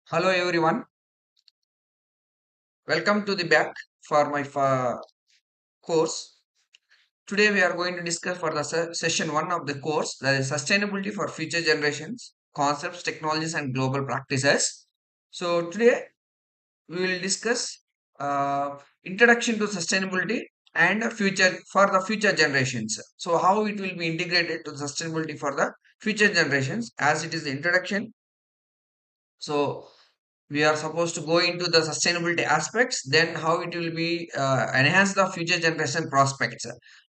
Hello everyone, welcome to the back for my course. Today we are going to discuss for the session 1 of the course, that is sustainability for future generations, concepts, technologies and global practices. So today we will discuss introduction to sustainability and future for the future generations. So how it will be integrated to sustainability for the future generations as it is the introduction. So we are supposed to go into the sustainability aspects, then how it will be enhance the future generation prospects.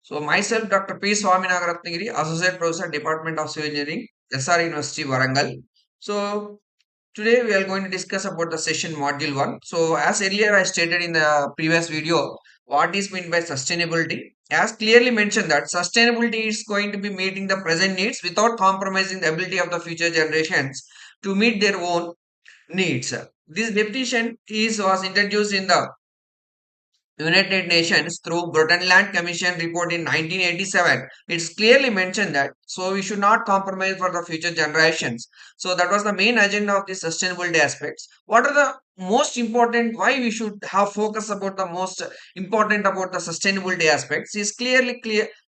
So myself, Dr. P. Swaminathan, Associate Professor, Department of Civil Engineering, SR University, Varangal. So today we are going to discuss about the session module 1. So as earlier I stated in the previous video, what is meant by sustainability? As clearly mentioned that sustainability is going to be meeting the present needs without compromising the ability of the future generations to meet their own needs. This definition was introduced in the United Nations through Brundtland Commission report in 1987. It's clearly mentioned that so we should not compromise for the future generations. So that was the main agenda of the sustainability aspects. What are the most important? Why we should have focus about the most important about the sustainability aspects is clear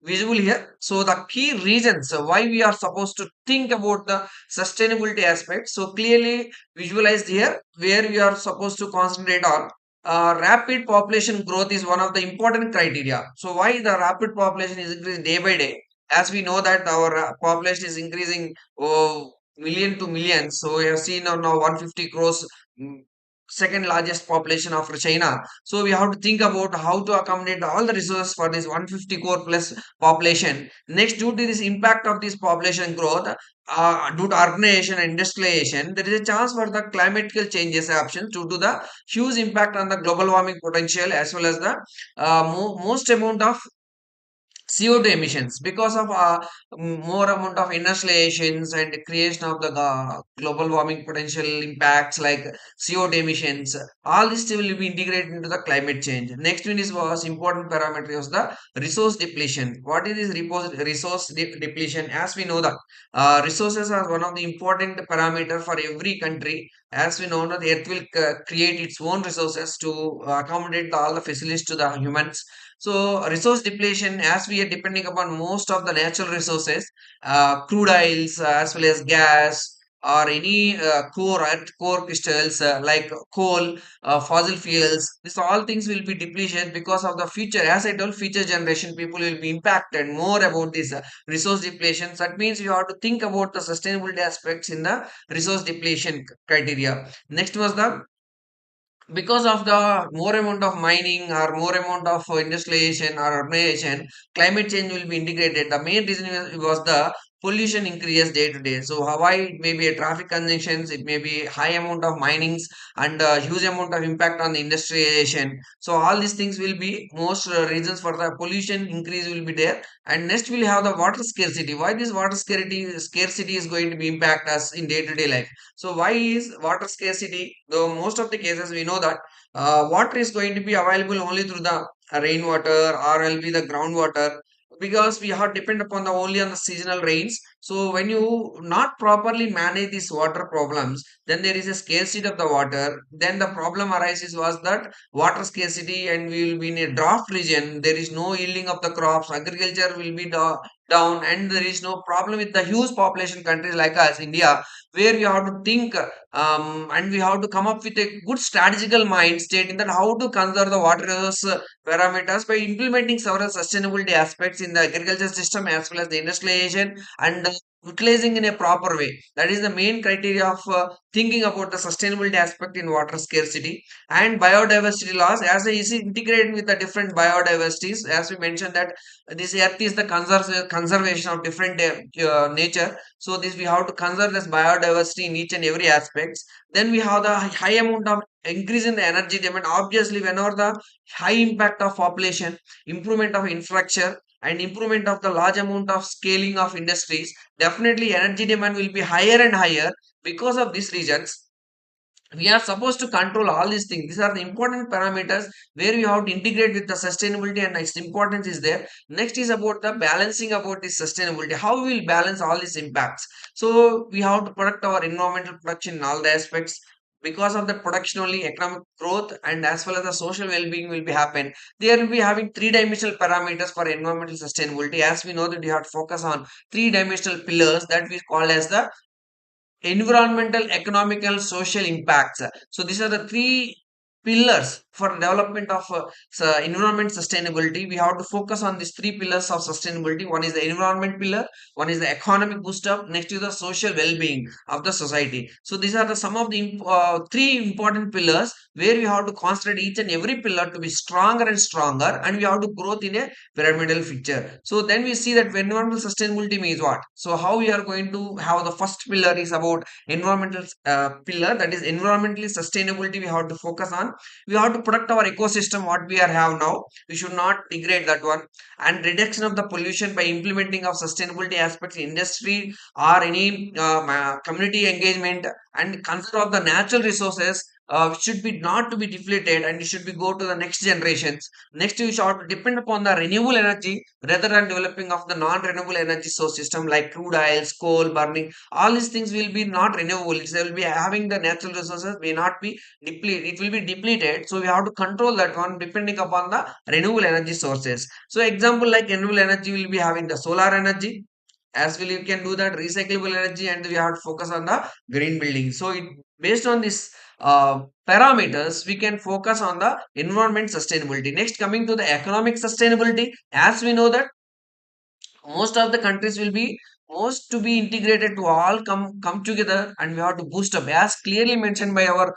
visible here. So the key reasons why we are supposed to think about the sustainability aspects so clearly visualized here, where we are supposed to concentrate on rapid population growth is one of the important criteria. So why the rapid population is increasing day by day? As we know that our population is increasing million to millions. So we have seen now 150 crores, second largest population after China. So we have to think about how to accommodate all the resources for this 150 crore plus population. Next, due to this impact of this population growth, due to urbanization and industrialization, there is a chance for the climatical changes options due to the huge impact on the global warming potential as well as the most amount of CO2 emissions because of more amount of industrializations and creation of the global warming potential impacts like CO2 emissions. All this will be integrated into the climate change. Next one is was important parameter was the resource depletion. What is this resource depletion? As we know that resources are one of the important parameter for every country. As we know that the earth will create its own resources to accommodate all the facilities to the humans. So resource depletion, as we are depending upon most of the natural resources, crude oils as well as gas or any core earth core crystals like coal, fossil fuels. This all things will be depletion because of the future. As I told, future generation people will be impacted more about this resource depletion. That means you have to think about the sustainability aspects in the resource depletion criteria. Next was the because of the more amount of mining or more amount of industrialization or urbanization, climate change will be integrated. The main reason was the pollution increases day to day. So why it may be a traffic congestions, it may be high amount of minings and huge amount of impact on the industrialization. So all these things will be most reasons for the pollution increase will be there. And next we'll have the water scarcity. Why this water scarcity is going to be impact us in day to day life? So why is water scarcity? Though most of the cases we know that water is going to be available only through the rainwater or will be the groundwater because we are depend upon the only on the seasonal rains. So when you not properly manage these water problems, then there is a scarcity of the water. Then the problem arises was that water scarcity and we will be in a drought region. There is no yielding of the crops. Agriculture will be down and there is no problem with the huge population countries like us, India, where we have to think and we have to come up with a good strategical mind state in that how to conserve the water resource parameters by implementing several sustainability aspects in the agriculture system as well as the industrialization and utilizing in a proper way. That is the main criteria of thinking about the sustainability aspect in water scarcity and biodiversity loss as it is integrated with the different biodiversities. As we mentioned that this earth is the conservation of different nature, so this we have to conserve this biodiversity in each and every aspects. Then we have the high amount of increase in the energy demand. Obviously, whenever the high impact of population, improvement of infrastructure, and improvement of the large amount of scaling of industries, definitely energy demand will be higher and higher. Because of these reasons, we are supposed to control all these things. These are the important parameters where we have to integrate with the sustainability and its importance is there. Next is about the balancing about this sustainability. How we will balance all these impacts. So we have to protect our environmental protection in all the aspects. because of the production only economic growth and as well as the social well-being will be happen. There will be having three-dimensional parameters for environmental sustainability. As we know that we have to focus on three-dimensional pillars that we call as the environmental, economical, social impacts. So these are the three pillars for development of environment sustainability. We have to focus on these three pillars of sustainability. One is the environment pillar, one is the economic boost up, next is the social well-being of the society. So these are the some of the three important pillars where we have to concentrate each and every pillar to be stronger and stronger, and we have to growth in a pyramidal picture. So then we see that environmental sustainability means what? So how we are going to have the first pillar is about environmental pillar, that is environmentally sustainability. We have to focus on. We have to protect our ecosystem what we are have now. We should not degrade that one, and reduction of the pollution by implementing of sustainability aspects in industry or any community engagement, and conserve of the natural resources should be not to be depleted, and it should be go to the next generations. Next, you should depend upon the renewable energy rather than developing of the non-renewable energy source system like crude oils, coal burning. All these things will be not renewable. They will be having the natural resources may not be depleted. It will be depleted. So we have to control that one depending upon the renewable energy sources. So example like renewable energy will be having the solar energy. As well, you can do that recyclable energy, and we have to focus on the green building. So it based on this parameters, we can focus on the environment sustainability. Next, coming to the economic sustainability, as we know that most of the countries will be most to be integrated to all come together, and we have to boost up as clearly mentioned by our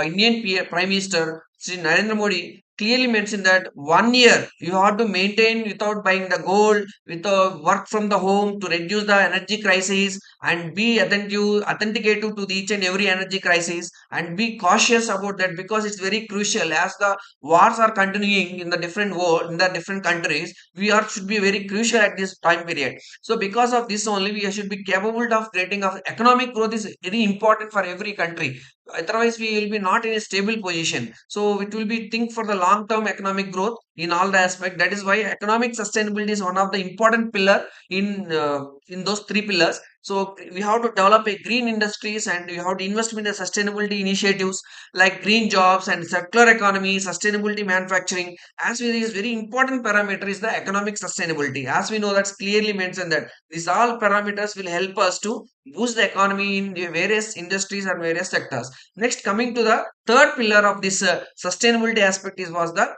Indian Prime Minister Sri Narendra Modi clearly mentioned that 1 year you have to maintain without buying the gold with work from the home to reduce the energy crisis and be authenticative to the each and every energy crisis, and be cautious about that because it's very crucial as the wars are continuing in the different world in the different countries. We are should be very crucial at this time period. So because of this only we should be capable of creating of economic growth is very important for every country. Otherwise we will be not in a stable position. So it will be think for the long term economic growth in all the aspect. That is why economic sustainability is one of the important pillar in those three pillars. So we have to develop a green industries, and we have to invest in the sustainability initiatives like green jobs and circular economy, sustainability manufacturing. As we is very important parameter is the economic sustainability. As we know that's clearly mentioned that these all parameters will help us to boost the economy in the various industries and various sectors. Next, coming to the third pillar of this sustainability aspect is was the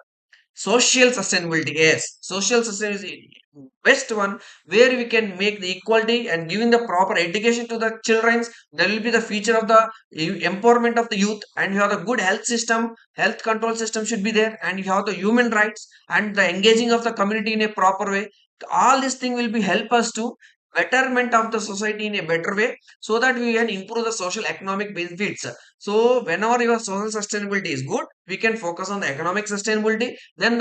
social sustainability. Yes, social sustainability best one where we can make the equality and giving the proper education to the children. There will be the feature of the empowerment of the youth, and you have the good health system, health control system should be there, and you have the human rights and the engaging of the community in a proper way. All these things will be help us to betterment of the society in a better way, so that we can improve the social economic benefits. So whenever your social sustainability is good, we can focus on the economic sustainability. Then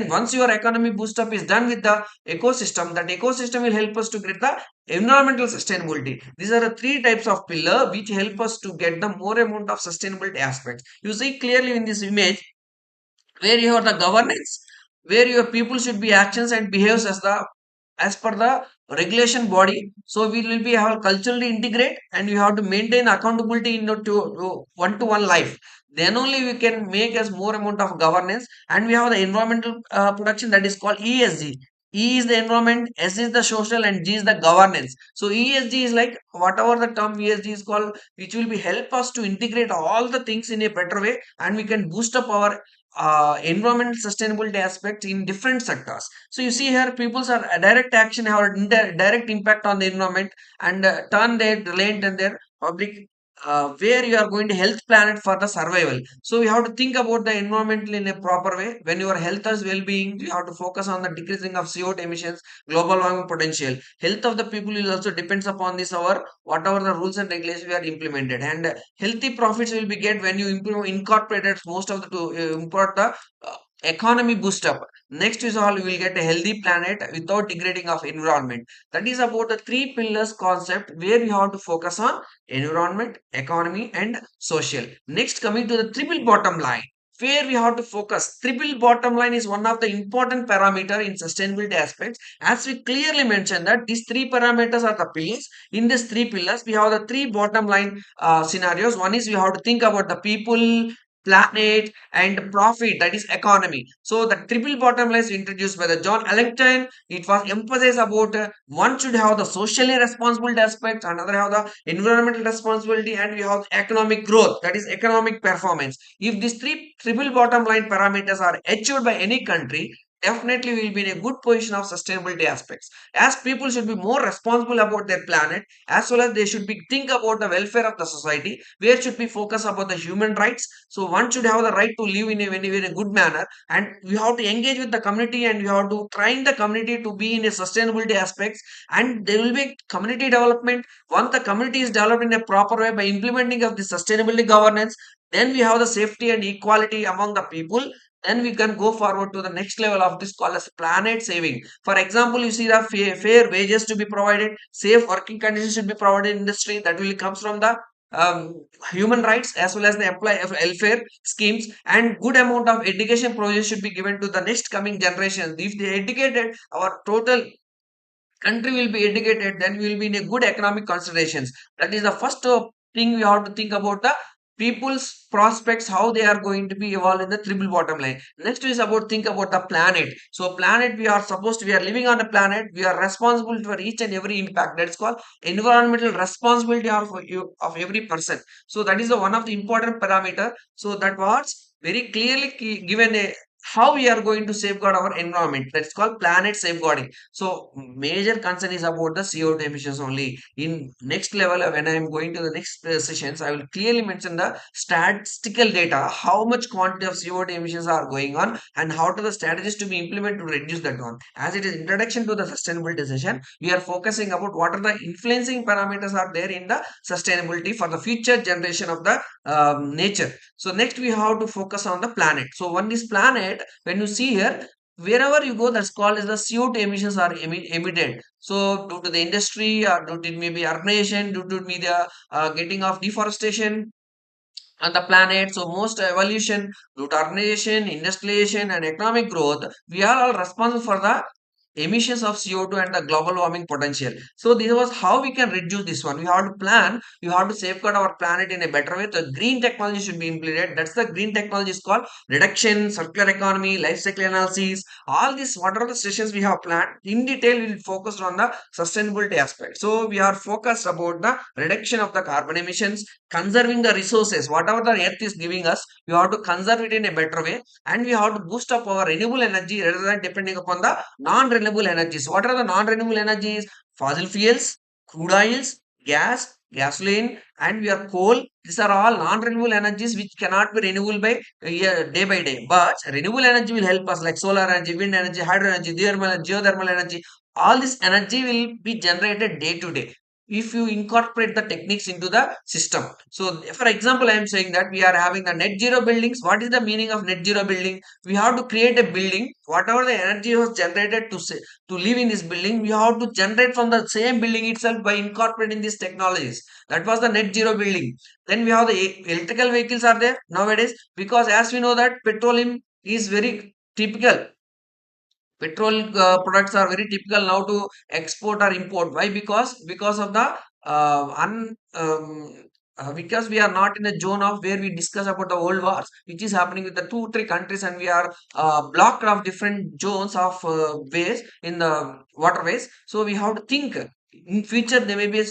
once your economy boost up is done with the ecosystem, that ecosystem will help us to get the environmental sustainability. These are the three types of pillar which help us to get the more amount of sustainability aspects. You see clearly in this image where you have the governance, where your people should be actions and behaves as per the regulation body. So we will be have culturally integrate, and you have to maintain accountability in the to one life. Then only we can make as more amount of governance, and we have the environmental production that is called ESG. E is the environment, S is the social, and G is the governance. So ESG is like whatever the term ESG is called, which will be help us to integrate all the things in a better way, and we can boost up our environmental sustainability aspect in different sectors. So you see here, people's are a direct action have a direct impact on the environment, and turn their reliant and their public where you are going to health planet for the survival. So you have to think about the environmental in a proper way. When your health is well-being, you have to focus on the decreasing of CO2 emissions, global warming potential. Health of the people will also depends upon this our whatever the rules and regulations we are implemented, and healthy profits will be get when you improve incorporated most of the to import the economy boost up. Next is all, we will get a healthy planet without degrading of environment. That is about the three pillars concept where we have to focus on environment, economy, and social. Next, coming to the triple bottom line, where we have to focus. Triple bottom line is one of the important parameter in sustainability aspects. As we clearly mentioned that these three parameters are the pillars. In these three pillars, we have the three bottom line scenarios. One is we have to think about the people, planet, and profit, that is economy. So the triple bottom line is introduced by the John Ellington. It was emphasized about one should have the socially responsible aspect, another have the environmental responsibility, and we have economic growth, that is economic performance. If these three triple bottom line parameters are achieved by any country, definitely we will be in a good position of sustainability aspects. As people should be more responsible about their planet, as well as they should be think about the welfare of the society, where should be focus about the human rights. So one should have the right to live in a good manner, and we have to engage with the community, and we have to train the community to be in a sustainability aspects, and there will be community development. Once the community is developed in a proper way by implementing of the sustainability governance, then we have the safety and equality among the people. Then we can go forward to the next level of this called as planet saving. For example, you see the fair wages to be provided, safe working conditions should be provided in industry. That will comes from the um, human rights as well as the employee welfare schemes, and good amount of education projects should be given to the next coming generation. If they educated, our total country will be educated, then we will be in a good economic considerations. That is the first thing we have to think about the people's prospects, how they are going to be evolved in the triple bottom line. Next is about think about the planet. So planet, we are supposed to, we are living on a planet, we are responsible for each and every impact. That's called environmental responsibility of you, of every person. So that is the one of the important parameter. So that was very clearly given a how we are going to safeguard our environment. That's called planet safeguarding. So major concern is about the CO2 emissions only. In next level, when I am going to the next sessions, I will clearly mention the statistical data, how much quantity of CO2 emissions are going on, and how to the strategies to be implemented to reduce that one. As it is introduction to the sustainable decision, we are focusing about what are the influencing parameters are there in the sustainability for the future generation of the nature. So next we have to focus on the planet. So one is planet. When you see here, wherever you go, that's called as the CO2 emissions are emitted. So due to the industry, or due to maybe urbanization, due to maybe the getting of deforestation on the planet. So most evolution due to urbanization, industrialization, and economic growth, we are all responsible for the emissions of CO2 and the global warming potential. So this was how we can reduce this one. We have to plan, we have to safeguard our planet in a better way. The green technology should be implemented. That's the green technology is called reduction, circular economy, life cycle analysis. All these, what are the sessions we have planned in detail, we will focus on the sustainability aspect. So we are focused about the reduction of the carbon emissions, conserving the resources, whatever the earth is giving us, we have to conserve it in a better way, and we have to boost up our renewable energy rather than depending upon the non-renewable energies. What are the non-renewable energies? Fossil fuels, crude oils, gas, gasoline, and we are coal. These are all non-renewable energies which cannot be renewable day by day. But renewable energy will help us, like solar energy, wind energy, hydro energy, geothermal energy. All this energy will be generated day to day if you incorporate the techniques into the system. So for example, I am saying that we are having the net zero buildings. What is the meaning of net zero building? We have to create a building, whatever the energy was generated to say, to live in this building, we have to generate from the same building itself by incorporating these technologies. That was the net zero building. Then we have the electrical vehicles are there nowadays, because as we know that petroleum is very typical. Petrol products are very typical now to export or import. Why? Because of the un because we are not in a zone of where we discuss about the world wars, which is happening with the two three countries, and we are blocked of different zones of ways in the waterways. So we have to think in future there may be a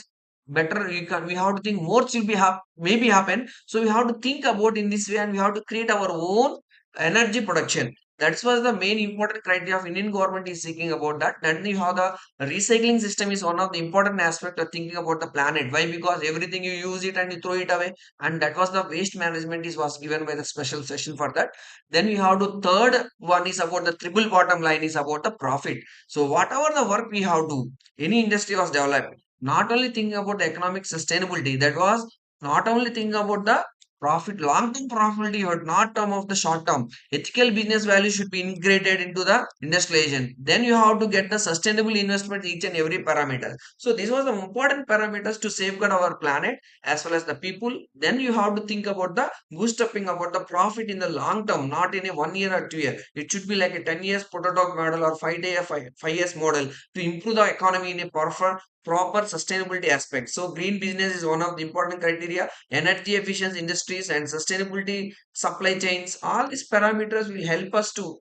better. We have to think more should be maybe happen. So we have to think about in this way, and we have to create our own energy production. That was the main important criteria of Indian government is seeking about that. Then you have the recycling system is one of the important aspect of thinking about the planet. Why? Because everything you use it and you throw it away, and that was the waste management is was given by the special session for that. Then we have to third one is about the triple bottom line is about the profit. So whatever the work we have to, any industry was developed, not only thinking about the economic sustainability, that was not only thinking about the profit, long-term profitability, but not term of the short term. Ethical business value should be integrated into the industrialization. Then you have to get the sustainable investment each and every parameter. So these were the important parameters to safeguard our planet as well as the people. Then you have to think about the boost upping about the profit in the long term, not in a 1 year or 2 year. It should be like a 10 years prototype model or 5 day 5 years model to improve the economy in a proper sustainability aspect. So green business is one of the important criteria. Energy efficient industries and sustainability supply chains, all these parameters will help us to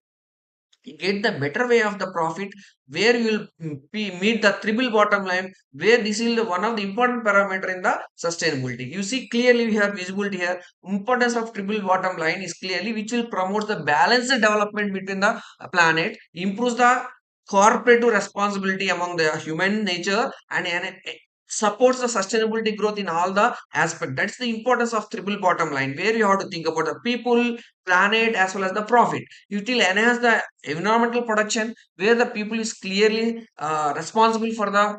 get the better way of the profit, where you will meet the triple bottom line, where this is one of the important parameter in the sustainability. You see clearly we have visibility here. Importance of triple bottom line is clearly which will promote the balanced development between the planet, improves the corporate responsibility among the human nature, and supports the sustainability growth in all the aspect. That's the importance of triple bottom line, where you have to think about the people, planet as well as the profit. It will enhance the environmental protection, where the people is clearly responsible for the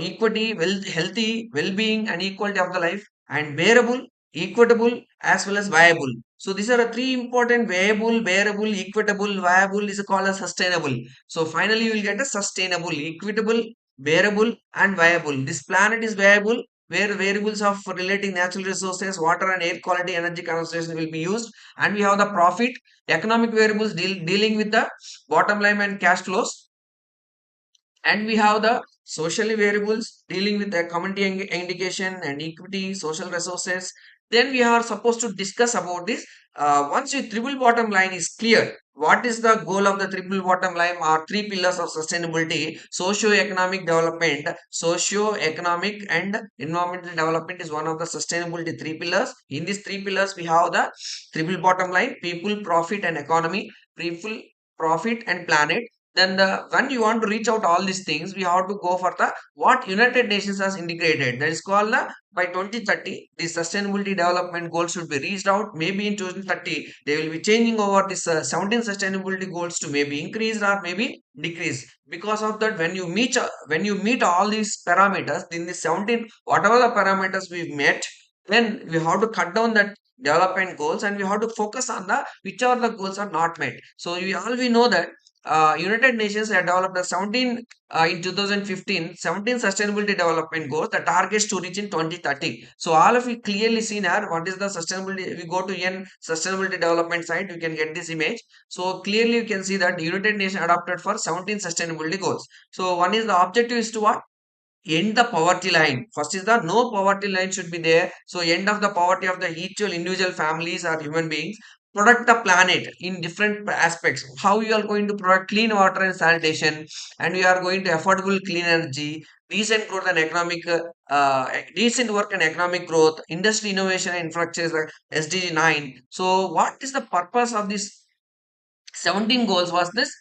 equity, healthy well-being and equality of the life, and bearable, equitable as well as viable. So these are the three important: viable, bearable, equitable, viable is called as sustainable. So finally you will get a sustainable, equitable, bearable and viable. This planet is viable, where variables of relating natural resources, water and air quality, energy conservation will be used. And we have the profit, economic variables dealing with the bottom line and cash flows. And we have the social variables dealing with the community indication and equity, social resources. Then we are supposed to discuss about this. Once your triple bottom line is clear, what is the goal of the triple bottom line are three pillars of sustainability: socio-economic development, socio-economic and environmental development is one of the sustainability three pillars. In these three pillars we have the triple bottom line: people, profit and economy. People, profit and planet. Then the when you want to reach out all these things, we have to go for the what United Nations has indicated, that is called the by 2030 the sustainability development goals should be reached out. Maybe in 2030 they will be changing over this 17 sustainability goals to maybe increase or maybe decrease. Because of that, when you meet all these parameters in the 17, whatever the parameters we've met, then we have to cut down that development goals and we have to focus on the whichever the goals are not met. So we know that United Nations had developed the 17 in 2015, 17 sustainability development goals, the targets to reach in 2030. So all of you clearly seen here what is the sustainability. If we go to N sustainability development site, you can get this image. So clearly you can see that United Nations adopted for 17 sustainability goals. So one is the objective is to what? End the poverty line. First is the no poverty line should be there. So end of the poverty of the each individual families or human beings. Protect the planet in different aspects. How you are going to protect clean water and sanitation, and we are going to affordable clean energy, decent growth and decent work and economic growth, industry innovation and infrastructure like SDG 9. So what is the purpose of this 17 goals was this: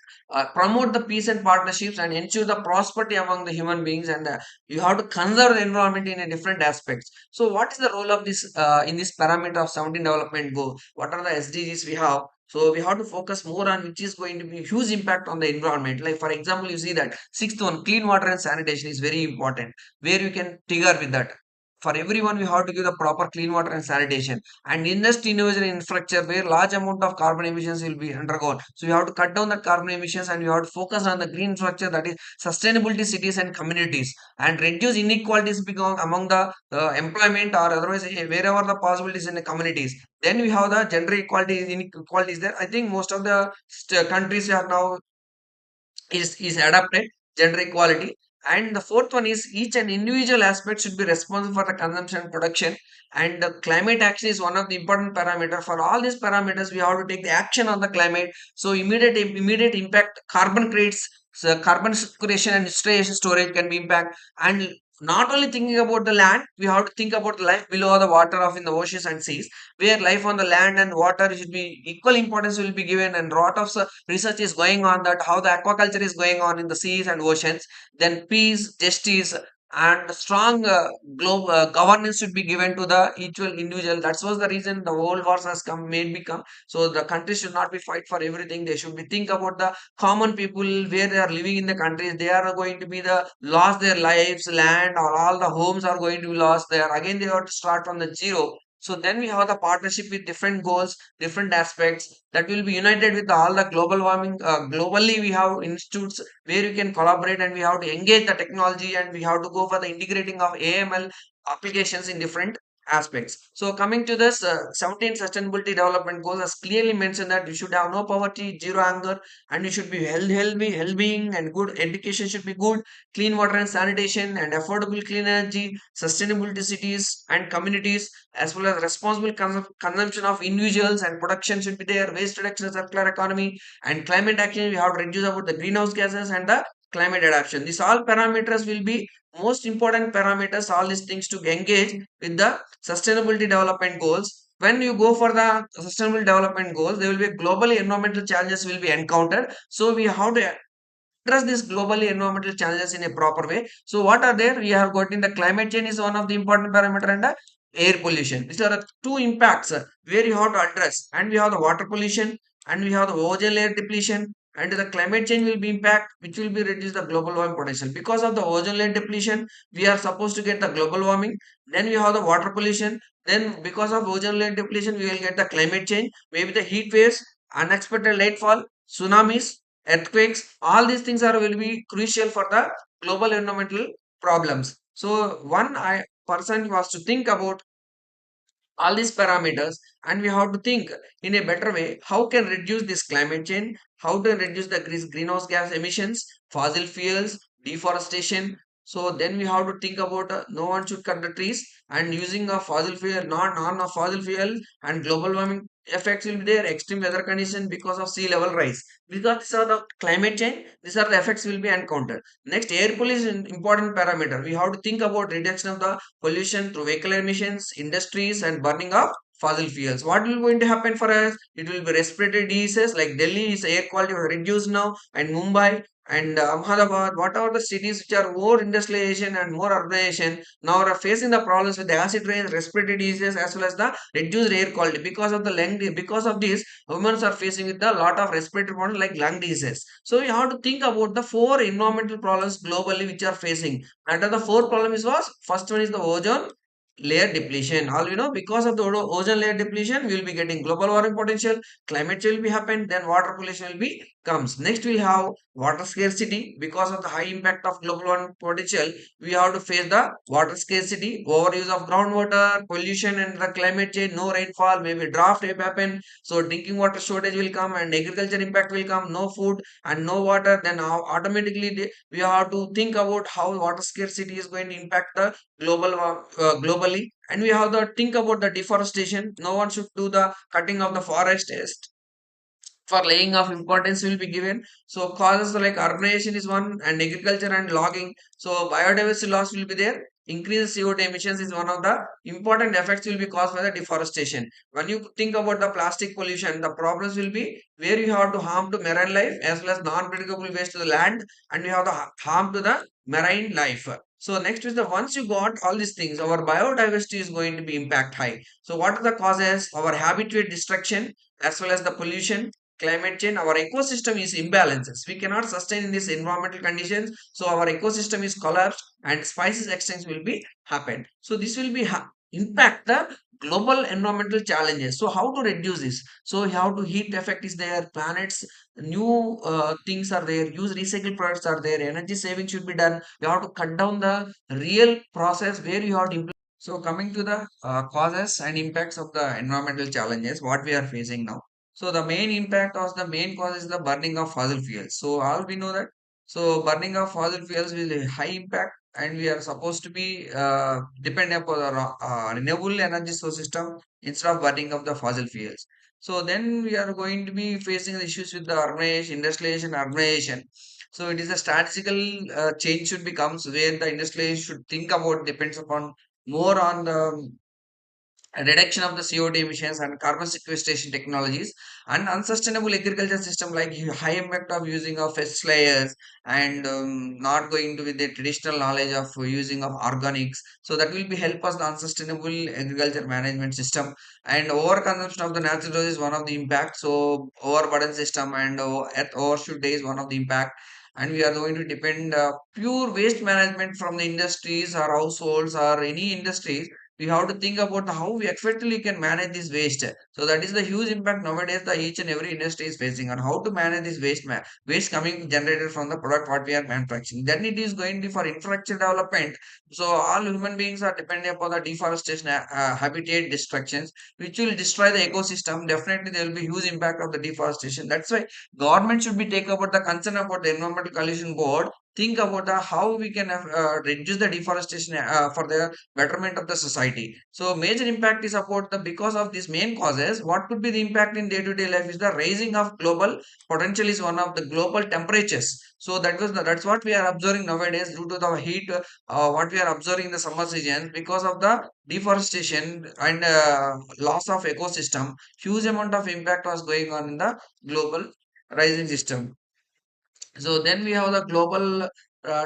promote the peace and partnerships and ensure the prosperity among the human beings, and you have to conserve the environment in a different aspects. So what is the role of this in this parameter of 17 development goal? What are the SDGs we have? So we have to focus more on which is going to be huge impact on the environment. Like for example, you see that sixth one, clean water and sanitation is very important, where you can trigger with that. For everyone, we have to give the proper clean water and sanitation, and industry innovation and infrastructure, where large amount of carbon emissions will be undergone. So you have to cut down the carbon emissions and you have to focus on the green infrastructure, that is sustainability cities and communities, and reduce inequalities among the employment or otherwise wherever the possibilities in the communities. Then we have the gender equality inequalities there. I think most of the countries are now is adapted gender equality. And the fourth one is each and individual aspect should be responsible for the consumption and production. And the climate action is one of the important parameter. For all these parameters we have to take the action on the climate. So immediate impact, carbon credits, so carbon sequestration and storage can be impact. And not only thinking about the land, we have to think about the life below the water of in the oceans and seas, where life on the land and water should be equal importance will be given. And lot of research is going on that how the aquaculture is going on in the seas and oceans. Then peace, justice and strong global governance should be given to the each individual. That was the reason the world wars has come made become. So the countries should not be fight for everything. They should be think about the common people, where they are living in the countries. They are going to be the lost their lives, land or all the homes are going to be lost there. Again they have to start from the zero. So then we have the partnership with different goals, different aspects that will be united with all the global warming. Globally, we have institutes where we can collaborate and we have to engage the technology and we have to go for the integrating of AML applications in different aspects. So coming to this 17 sustainability development goals has clearly mentioned that we should have no poverty, zero hunger, and we should be healthy, and good education should be good, clean water and sanitation, and affordable clean energy, sustainability cities and communities, as well as responsible consumption of individuals and production should be there, waste reduction, circular economy, and climate action. We have to reduce about the greenhouse gases and the climate adaptation. These all parameters will be most important parameters, all these things to engage with the sustainability development goals. When you go for the sustainable development goals, there will be globally environmental challenges will be encountered. So we have to address these globally environmental challenges in a proper way. So what are there? We have got in the climate change is one of the important parameter, and the air pollution. These are the two impacts where you have to address. And we have the water pollution and we have the ozone layer depletion, and the climate change will be impact which will be reduce the global warming potential. Because of the ozone layer depletion, we are supposed to get the global warming. Then we have the water pollution. Then because of ozone layer depletion, we will get the climate change, maybe the heat waves, unexpected rainfall, tsunamis, earthquakes. All these things are will be crucial for the global environmental problems. So one person was to think about all these parameters, and we have to think in a better way how can reduce this climate change, how to reduce the greenhouse gas emissions, fossil fuels, deforestation. So then we have to think about no one should cut the trees, and using a fossil fuel, not non of fossil fuel, and global warming effects will be there, extreme weather condition because of sea level rise. Because these are the climate change, these are the effects will be encountered. Next, air pollution important parameter. We have to think about reduction of the pollution through vehicle emissions, industries, and burning of fossil fuels. What will going to happen for us? It will be respiratory diseases like Delhi is air quality was reduced now, and Mumbai and Ahmedabad, whatever the cities which are more industrialization and more urbanization now are facing the problems with the acid rain, respiratory diseases, as well as the reduced air quality. Because of the lung, because of this, women are facing with a lot of respiratory problems like lung diseases. So you have to think about the four environmental problems globally which are facing. Under the four problems was first one is the ozone layer depletion. All you know, because of the ozone layer depletion, we will be getting global warming potential, climate change will be happen, then water pollution will be comes. Next, we'll have water scarcity because of the high impact of global warming potential. We have to face the water scarcity, overuse of groundwater, pollution, and the climate change. No rainfall, maybe drought will happen. So drinking water shortage will come, and agriculture impact will come. No food and no water, then automatically we have to think about how water scarcity is going to impact the globally. And we have to think about the deforestation. No one should do the cutting of the forest for laying of importance will be given. So causes like urbanization is one, and agriculture and logging. So biodiversity loss will be there. Increased CO2 emissions is one of the important effects will be caused by the deforestation. When you think about the plastic pollution, the problems will be where you have to harm to marine life as well as non-predictable waste to the land, and we have the harm to the marine life. So next is the once you got all these things, our biodiversity is going to be impact high. So what are the causes? Our habitat destruction as well as the pollution, climate change. Our ecosystem is imbalances, we cannot sustain in these environmental conditions, so our ecosystem is collapsed and species extinction will be happened. So this will be impact the global environmental challenges. So how to reduce this? So how to heat effect is there, planets new things are there, use recycled products are there, energy saving should be done. You have to cut down the real process where you have to implement. So coming to the causes and impacts of the environmental challenges what we are facing now. So the main impact or the main cause is the burning of fossil fuels. So all we know that. So burning of fossil fuels will a high impact, and we are supposed to be dependent upon the renewable energy source system instead of burning of the fossil fuels. So then we are going to be facing the issues with the urbanization, industrialization, urbanization. So it is a statistical change should become where the industrialization should think about depends upon more on the reduction of the CO2 emissions and carbon sequestration technologies, and unsustainable agriculture system like high impact of using of fertilizers, and not going to with the traditional knowledge of using of organics. So that will be help us the unsustainable agriculture management system, and overconsumption of the natural resources is one of the impact. So overburden system and earth overshoot day is one of the impact. And we are going to depend pure waste management from the industries or households or any industries. we have to think about how we effectively can manage this waste. So that is the huge impact nowadays that each and every industry is facing on how to manage this waste coming generated from the product what we are manufacturing. Then it is going to be for infrastructure development. So all human beings are depending upon the deforestation, habitat destructions, which will destroy the ecosystem. Definitely, there will be huge impact of the deforestation. That's why government should be take about the concern about the environmental coalition board. Think about the how we can reduce the deforestation for the betterment of the society. So major impact is about the because of these main causes. What could be the impact in day to day life is the raising of global potential is one of the global temperatures. So that's what we are observing nowadays due to the heat. What we are observing in the summer season because of the deforestation and loss of ecosystem, huge amount of impact was going on in the global rising system. So then we have the global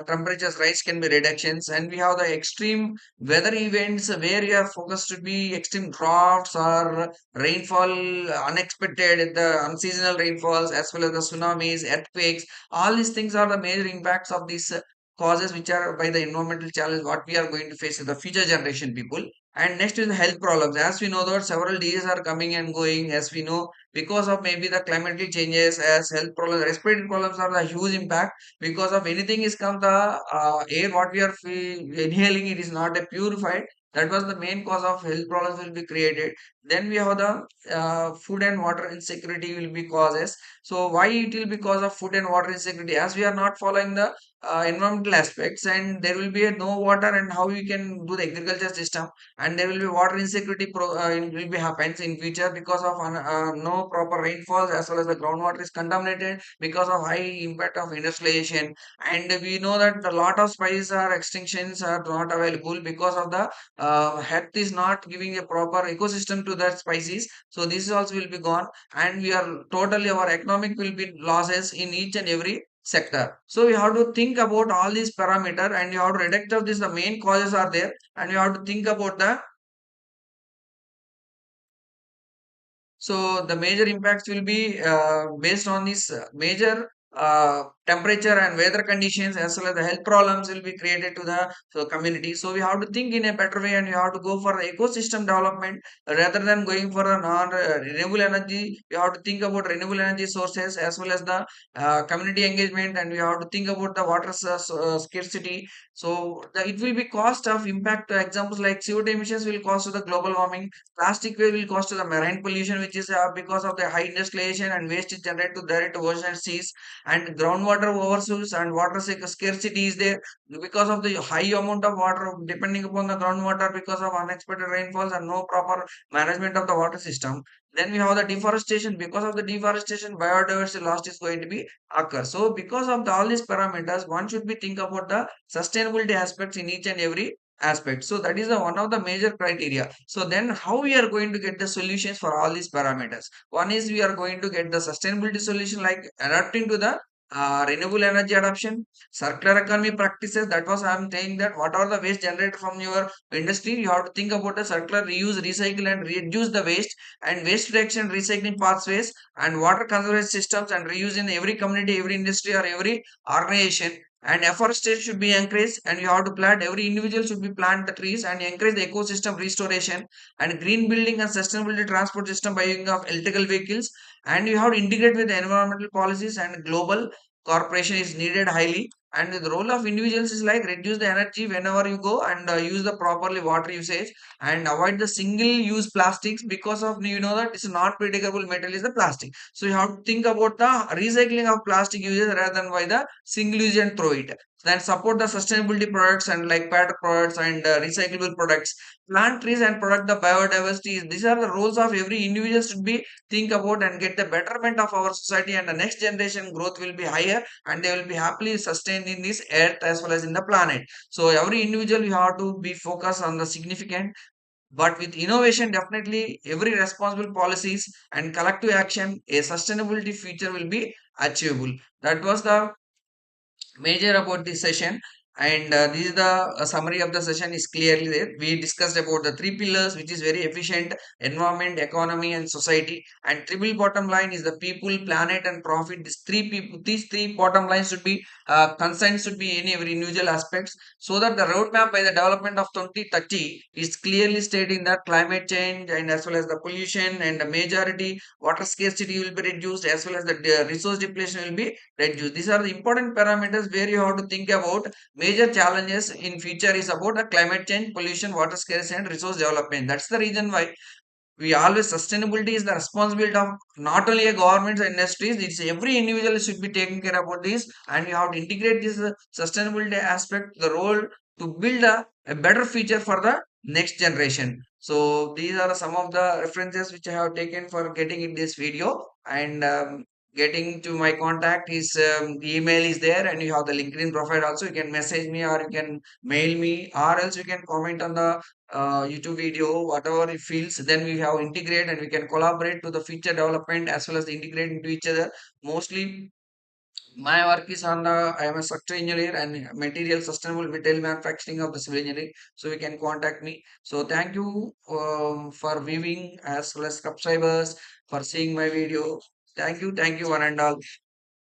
temperatures rise can be reductions, and we have the extreme weather events where you are focused to be extreme droughts or rainfall, unexpected, the unseasonal rainfalls, as well as the tsunamis, earthquakes. All these things are the major impacts of these causes which are by the environmental challenge what we are going to face in the future generation people. And next is the health problems. As we know that several diseases are coming and going, as we know, because of maybe the climatic changes, as health problems, respiratory problems are the huge impact because of anything is come the air what we are inhaling, it is not a purified. That was the main cause of health problems will be created. Then we have the food and water insecurity will be causes. So why it will be cause of food and water insecurity, as we are not following the environmental aspects, and there will be a no water, and how we can do the agriculture system, and there will be water insecurity will be happens in future because of no proper rainfalls, as well as the groundwater is contaminated because of high impact of industrialization. And we know that a lot of spices are extinctions are not available because of the health is not giving a proper ecosystem to that species. So this also will be gone, and we are totally our economic will be losses in each and every sector. So we have to think about all these parameter, and you have to reduce of this the main causes are there, and you have to think about the so the major impacts will be based on this major temperature and weather conditions, as well as the health problems will be created to the community. So we have to think in a better way, and you have to go for the ecosystem development rather than going for a non renewable energy. We have to think about renewable energy sources, as well as the community engagement, and we have to think about the water scarcity. So it will be cost of impact. Examples like CO2 emissions will cost to the global warming. Plastic waste will cause to the marine pollution, which is because of the high industrialization and waste is generated to direct ocean and seas, and groundwater overuse and water scarcity is there because of the high amount of water depending upon the groundwater because of unexpected rainfalls and no proper management of the water system. Then we have the deforestation. Because of the deforestation, biodiversity loss is going to be occur. So because of all these parameters, one should be think about the sustainability aspects in each and every aspect. So that is the one of the major criteria. So then how we are going to get the solutions for all these parameters? One is we are going to get the sustainability solution like adapting to the renewable energy adoption, circular economy practices. That was I'm saying that whatever the waste generated from your industry, you have to think about the circular reuse, recycle, and reduce the waste, and waste reduction, recycling pathways, and water conservation systems, and reuse in every community, every industry, or every organization. And afforestation should be encouraged, and you have to plant, every individual should be plant the trees and encourage the ecosystem restoration, and green building and sustainability transport system by using of electrical vehicles. And you have to integrate with the environmental policies, and global corporation is needed highly. And the role of individuals is like reduce the energy whenever you go, and use the properly water usage, and avoid the single use plastics because of you know that it's not biodegradable metal is the plastic. So you have to think about the recycling of plastic uses rather than by the single use and throw it. Then support the sustainability products and like pet products and recyclable products. Plant trees and protect the biodiversity. These are the roles of every individual should be think about and get the betterment of our society, and the next generation growth will be higher, and they will be happily sustained in this earth as well as in the planet. So every individual you have to be focused on the significant, but with innovation, definitely every responsible policies and collective action, a sustainability future will be achievable. That was the major about this session. And this is the summary of the session is clearly there. We discussed about the three pillars, which is very efficient: environment, economy, and society. And triple bottom line is the people, planet, and profit. These three bottom lines should be concerns should be in every individual aspects, so that the roadmap by the development of 2030 is clearly stating that climate change and as well as the pollution and the majority water scarcity will be reduced, as well as the resource depletion will be reduced. These are the important parameters where you have to think about. Major challenges in future is about the climate change, pollution, water scarcity, and resource development. That's the reason why we always sustainability is the responsibility of not only a government and industries. It's every individual should be taking care about this, and you have to integrate this sustainability aspect, the role to build a better future for the next generation. So these are some of the references which I have taken for getting in this video. And getting to my contact is the email is there, and you have the LinkedIn profile also. You can message me, or you can mail me, or else you can comment on the YouTube video, whatever it feels. Then we have integrate and we can collaborate to the future development as well as integrate into each other. Mostly my work is on the, I am a structural engineer and material sustainable material manufacturing of the civil engineering. So you can contact me. So thank you for viewing as well as subscribers for seeing my video. Thank you one and all.